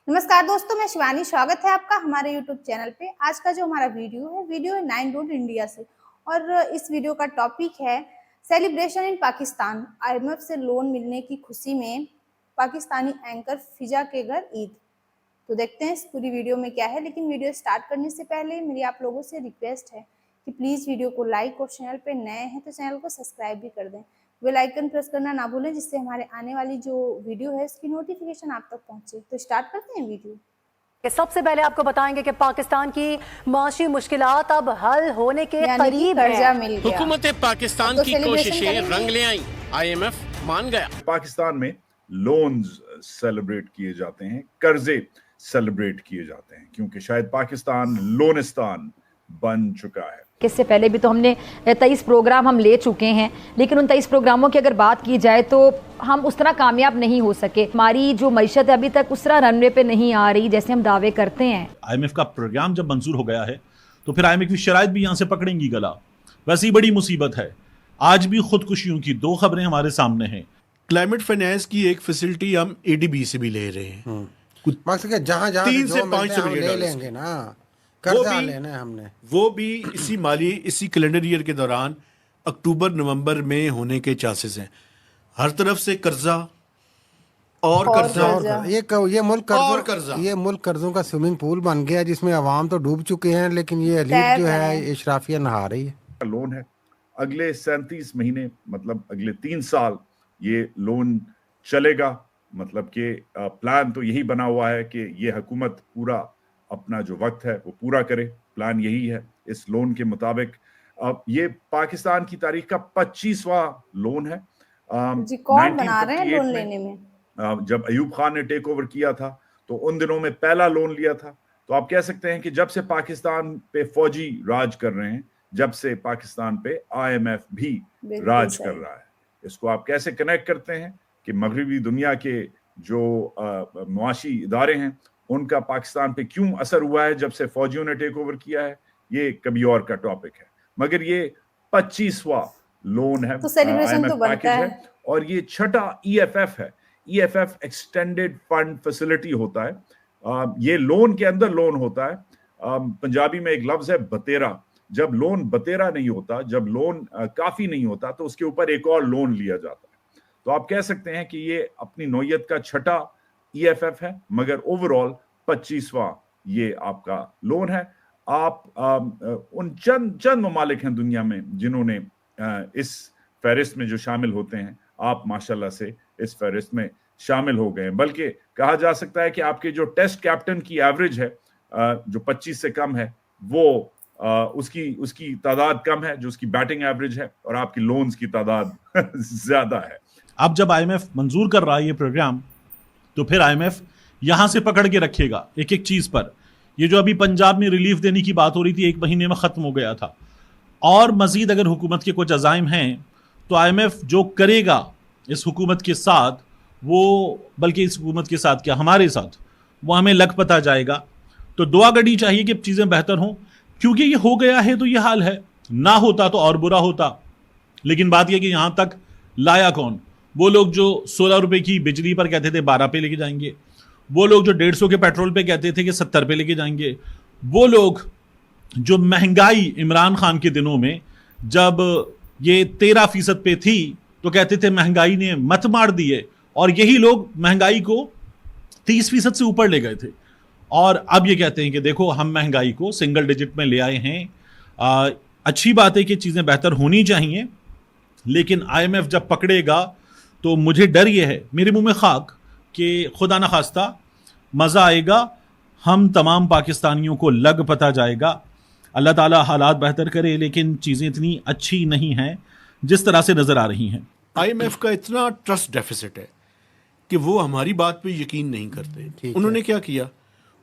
नमस्कार दोस्तों, मैं शिवानी। स्वागत है आपका हमारे यूट्यूब चैनल पे। आज का जो हमारा वीडियो है 9 रोड इंडिया से। और इस वीडियो का टॉपिक है सेलिब्रेशन इन पाकिस्तान। आईएमएफ से लोन मिलने की खुशी में पाकिस्तानी एंकर फिजा के घर ईद। तो देखते हैं इस पूरी वीडियो में क्या है। लेकिन वीडियो स्टार्ट करने से पहले मेरी आप लोगों से रिक्वेस्ट है कि प्लीज़ वीडियो को लाइक और चैनल पे नए हैं तो चैनल को सब्सक्राइब भी कर दें। बेल आइकन प्रेस करना ना भूलें, जिससे हमारे आने वाली जो वीडियो है उसकी नोटिफिकेशन आप तक पहुंचे। तो स्टार्ट करते हैं वीडियो। सबसे पहले आपको बताएंगे कि पाकिस्तान की माशी मुश्किलात अब हल होने के करीब कर्जा है। मिल गया। हुकूमत पाकिस्तान तो की कोशिशें रंग ले आई, आईएमएफ मान गया। पाकिस्तान में लोन्स सेलिब्रेट किए जाते हैं, कर्जे सेलिब्रेट किए जाते हैं, क्योंकि शायद पाकिस्तान लोनिस्तान बन चुका है। इससे पहले भी तो हमने 23 प्रोग्राम हम ले चुके हैं, लेकिन उन 23 प्रोग्रामों की अगर बात की जाए तो हम उस तरह कामयाब नहीं हो सके। हमारी जो मईशत है अभी तक उस तरह रनवे पे नहीं आ रही जैसे हम दावे करते हैं। आईएमएफ का प्रोग्राम जब मंजूर हो गया है तो फिर आईएमएफ की शराइत भी यहाँ से पकड़ेंगी गला। वैसी बड़ी मुसीबत है। आज भी खुदकुशियों की 2 खबरें हमारे सामने हैं। क्लाइमेट फाइनेंस की एक फैसिलिटी हम एडीबी से भी ले रहे हैं। मकसद जहाँ 3 से 5 मिलियन ले लेंगे ना, कर्जा लेना है हमने। वो भी इसी कैलेंडर ईयर के दौरान अक्टूबर नवंबर में होने के चांसेस हैं। हर तरफ से कर्जा और कर्जा। ये मुल्क कर्जों का स्विमिंग पूल बन गया, जिसमें अवाम तो डूब चुके हैं, लेकिन ये एलीट जो है इशराफिया नहा रही है। लोन है अगले 37 महीने, मतलब अगले 3 साल ये लोन चलेगा। मतलब कि प्लान तो यही बना हुआ है कि ये हुकूमत पूरा अपना जो वक्त है वो पूरा करे। प्लान यही है इस लोन के मुताबिक। ये पाकिस्तान की तारीख का 25वां लोन है। रिकॉर्ड बना रहे हैं लोन लेने में। जब अयूब खान ने टेक ओवर किया था तो उन दिनों में पहला लोन लिया था। तो आप कह सकते हैं कि जब से पाकिस्तान पे फौजी राज कर रहे हैं, जब से पाकिस्तान पे आईएमएफ भी राज कर रहा है। इसको आप कैसे कनेक्ट करते हैं कि मगरबी दुनिया के जो मुआशी इदारे हैं उनका पाकिस्तान पे क्यों असर हुआ है जब से फौजियों ने टेक ओवर किया है, ये कभी और का टॉपिक है। मगर ये 25वां लोन है, तो सेलिब्रेशन तो बनता है। और ये छठा ईएफएफ है। ईएफएफ एक्सटेंडेड फंड फैसिलिटी होता है। ये लोन के अंदर लोन होता है। पंजाबी में एक लफ्ज है बतेरा। जब लोन बतेरा नहीं होता, जब लोन काफी नहीं होता, तो उसके ऊपर एक और लोन लिया जाता है। तो आप कह सकते हैं कि ये अपनी नौयत का छठा ईएफएफ है, मगर ओवरऑल 25वां ये आपका लोन है। आप उन चंद ममालिक हैं दुनिया में जिन्होंने इस फहरिस्त में जो शामिल होते हैं, आप माशाल्लाह से इस फहरिस्त में शामिल हो गए। बल्कि कहा जा सकता है कि आपके जो टेस्ट कैप्टन की एवरेज है जो 25 से कम है, वो उसकी तादाद कम है जो उसकी बैटिंग एवरेज है, और आपकी लोन्स की तादाद ज्यादा है। अब जब आईएमएफ मंजूर कर रहा है ये प्रोग्राम, तो फिर आईएमएफ यहां से पकड़ के रखेगा एक एक चीज पर। ये जो अभी पंजाब में रिलीफ देने की बात हो रही थी, 1 महीने में खत्म हो गया था। और मजीद अगर हुकूमत के कुछ अजाइम हैं तो आईएमएफ जो करेगा इस हुकूमत के साथ, वो बल्कि इस हुकूमत के साथ क्या, हमारे साथ, वो हमें लग पता जाएगा। तो दुआ करनी चाहिए कि चीज़ें बेहतर हों, क्योंकि ये हो गया है तो ये हाल है। ना होता तो और बुरा होता। लेकिन बात यह कि यहां तक लाया कौन? वो लोग जो 16 रुपए की बिजली पर कहते थे 12 पे लेके जाएंगे, वो लोग जो 150 के पेट्रोल पे कहते थे कि 70 पे लेके जाएंगे, वो लोग जो महंगाई इमरान खान के दिनों में जब ये 13% पे थी तो कहते थे महंगाई ने मत मार दी है, और यही लोग महंगाई को 30% से ऊपर ले गए थे। और अब ये कहते हैं कि देखो हम महंगाई को सिंगल डिजिट में ले आए हैं। अच्छी बात है कि चीज़ें बेहतर होनी चाहिए, लेकिन आईएमएफ जब पकड़ेगा तो मुझे डर ये है, मेरे मुंह में खाक, कि खुदा न खास्ता मज़ा आएगा, हम तमाम पाकिस्तानियों को लग पता जाएगा। अल्लाह ताला हालात बेहतर करे, लेकिन चीज़ें इतनी अच्छी नहीं हैं जिस तरह से नज़र आ रही हैं। आईएमएफ का इतना ट्रस्ट डेफिसिट है कि वो हमारी बात पे यकीन नहीं करते। उन्होंने क्या किया,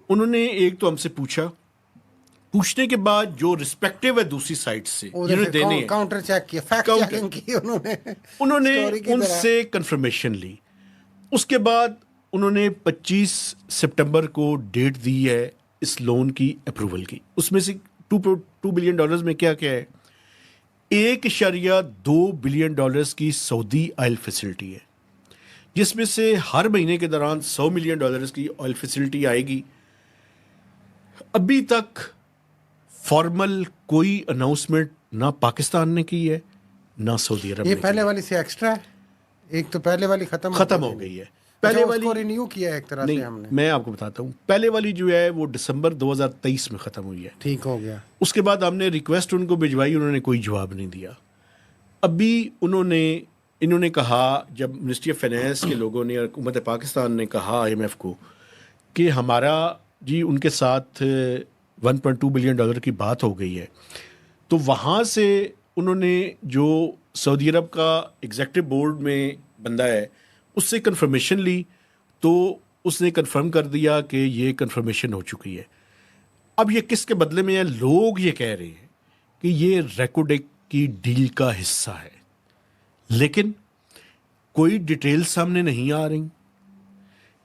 उन्होंने एक तो हमसे पूछने के बाद जो रिस्पेक्टिव है दूसरी साइड से जिन्होंने देने हैं, काउंटर चेक किया, फैक्ट चेकिंग की उन्होंने उनसे कंफर्मेशन ली। उसके बाद उन्होंने 25 सितंबर को डेट दी है इस लोन की अप्रूवल की। उसमें से $2 बिलियन में क्या क्या है, $1.2 बिलियन की सऊदी ऑयल फैसिलिटी है, जिसमें से हर महीने के दौरान $100 मिलियन की ऑयल फैसिलिटी आएगी। अभी तक फॉर्मल कोई अनाउंसमेंट ना पाकिस्तान ने की है ना सऊदी अरब ये ने पहले की है। वाली से एक्स्ट्रा है। एक तो पहले वाली खत्म हो गई है। पहले वाली उसको रिन्यू किया है एक तरह से नहीं, हमने। मैं आपको बताता हूँ, पहले वाली जो है वो दिसंबर 2023 में ख़त्म हुई है। ठीक हो गया। उसके बाद हमने रिक्वेस्ट उनको भिजवाई, उन्होंने कोई जवाब नहीं दिया। अभी इन्होंने कहा, जब मिनिस्ट्री ऑफ फाइनेंस के लोगों ने, हुकूमत पाकिस्तान ने कहा IMF को कि हमारा जी उनके साथ $1.2 बिलियन की बात हो गई है, तो वहाँ से उन्होंने जो सऊदी अरब का एग्जेक्टिव बोर्ड में बंदा है उससे कंफर्मेशन ली, तो उसने कंफर्म कर दिया कि ये कंफर्मेशन हो चुकी है। अब ये किसके बदले में है? लोग ये कह रहे हैं कि ये रेकोडेक की डील का हिस्सा है, लेकिन कोई डिटेल सामने नहीं आ रही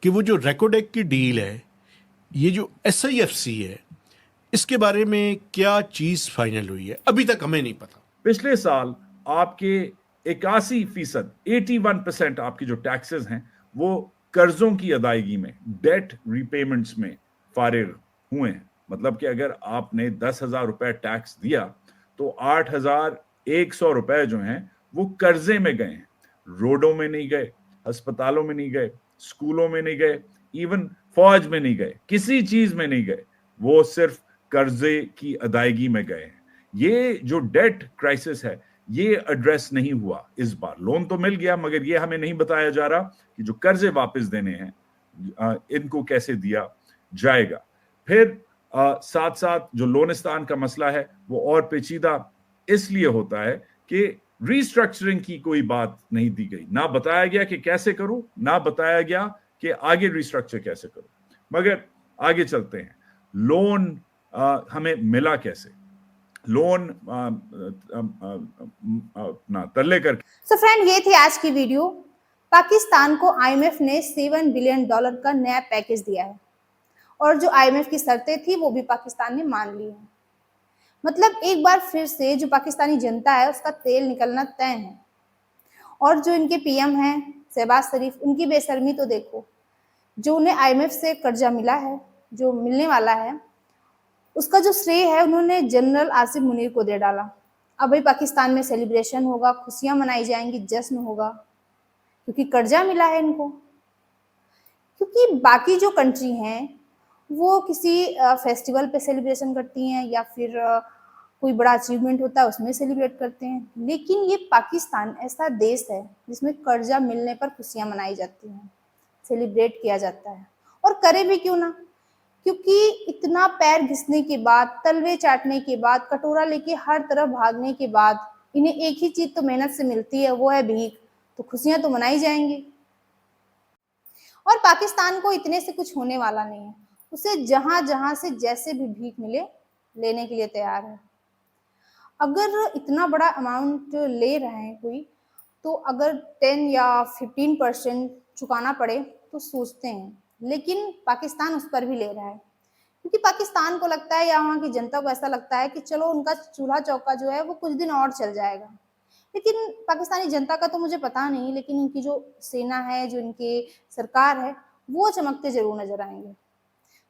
कि वो जो रेकोडेक की डील है, ये जो SIFC है, इसके बारे में क्या चीज फाइनल हुई है, अभी तक हमें नहीं पता। पिछले साल आपके 81%, 81% आपकी जो टैक्सेस हैं वो कर्जों की अदायगी में, डेट रीपेमेंट्स में फारिग हुए हैं। मतलब कि अगर आपने 10,000 रुपए टैक्स दिया तो 8,100 रुपए जो हैं वो कर्जे में गए हैं। रोडों में नहीं गए, अस्पतालों में नहीं गए, स्कूलों में नहीं गए, इवन फौज में नहीं गए, किसी चीज में नहीं गए, वो सिर्फ कर्जे की अदायगी में गए हैं। ये जो डेट क्राइसिस है ये एड्रेस नहीं हुआ इस बार। लोन तो मिल गया, मगर ये हमें नहीं बताया जा रहा कि जो कर्जे वापस देने हैं इनको कैसे दिया जाएगा। फिर साथ साथ जो लोनिस्तान का मसला है वो और पेचीदा इसलिए होता है कि रीस्ट्रक्चरिंग की कोई बात नहीं दी गई, ना बताया गया कि कैसे करूं, ना बताया गया कि आगे रीस्ट्रक्चर कैसे करूं। मगर आगे चलते हैं, लोन हमें मिला कैसे, लोन ना तल्ले करके। सो फ्रेंड, ये थी आज की वीडियो। पाकिस्तान को IMF ने $7 बिलियन का नया पैकेज दिया है और जो IMF की शर्तें थी वो भी पाकिस्तान ने मान ली है। मतलब एक बार फिर से जो पाकिस्तानी जनता है उसका तेल निकलना तय है। और जो इनके PM हैं शहबाज शरीफ, उनकी बेशर्मी तो देखो। जो उन्हें IMF से कर्जा मिला है, जो मिलने वाला है, उसका जो श्रेय है उन्होंने जनरल आसिफ मुनीर को दे डाला। अब भाई पाकिस्तान में सेलिब्रेशन होगा, खुशियां मनाई जाएंगी, जश्न होगा, क्योंकि कर्जा मिला है इनको। क्योंकि बाकी जो कंट्री हैं वो किसी फेस्टिवल पे सेलिब्रेशन करती हैं या फिर कोई बड़ा अचीवमेंट होता है उसमें सेलिब्रेट करते हैं, लेकिन ये पाकिस्तान ऐसा देश है जिसमें कर्जा मिलने पर खुशियां मनाई जाती हैं, सेलिब्रेट किया जाता है। और करे भी क्यों ना, क्योंकि इतना पैर घिसने के बाद, तलवे चाटने के बाद, कटोरा लेके हर तरफ भागने के बाद इन्हें एक ही चीज तो मेहनत से मिलती है, वो है भीख। तो खुशियां तो मनाई जाएंगी। और पाकिस्तान को इतने से कुछ होने वाला नहीं है, उसे जहां जहां से जैसे भी भीख मिले लेने के लिए तैयार है। अगर इतना बड़ा अमाउंट ले रहे हैं कोई, तो अगर 10 या 15% चुकाना पड़े तो सोचते हैं, लेकिन पाकिस्तान उस पर भी ले रहा है, क्योंकि पाकिस्तान को लगता है या वहाँ की जनता को ऐसा लगता है कि चलो उनका चूल्हा चौका जो है वो कुछ दिन और चल जाएगा। लेकिन पाकिस्तानी जनता का तो मुझे पता नहीं, लेकिन उनकी जो सेना है, जो इनकी सरकार है, वो चमकते जरूर नजर आएंगे।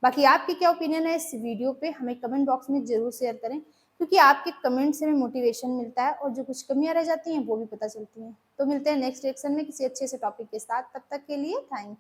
बाकी आपकी क्या ओपिनियन है इस वीडियो पे, हमें कमेंट बॉक्स में जरूर शेयर करें, क्योंकि आपके कमेंट से हमें मोटिवेशन मिलता है और जो कुछ कमियां रह जाती हैं वो भी पता चलती हैं। तो मिलते हैं नेक्स्ट रिएक्शन में किसी अच्छे से टॉपिक के साथ। तब तक के लिए थैंक यू।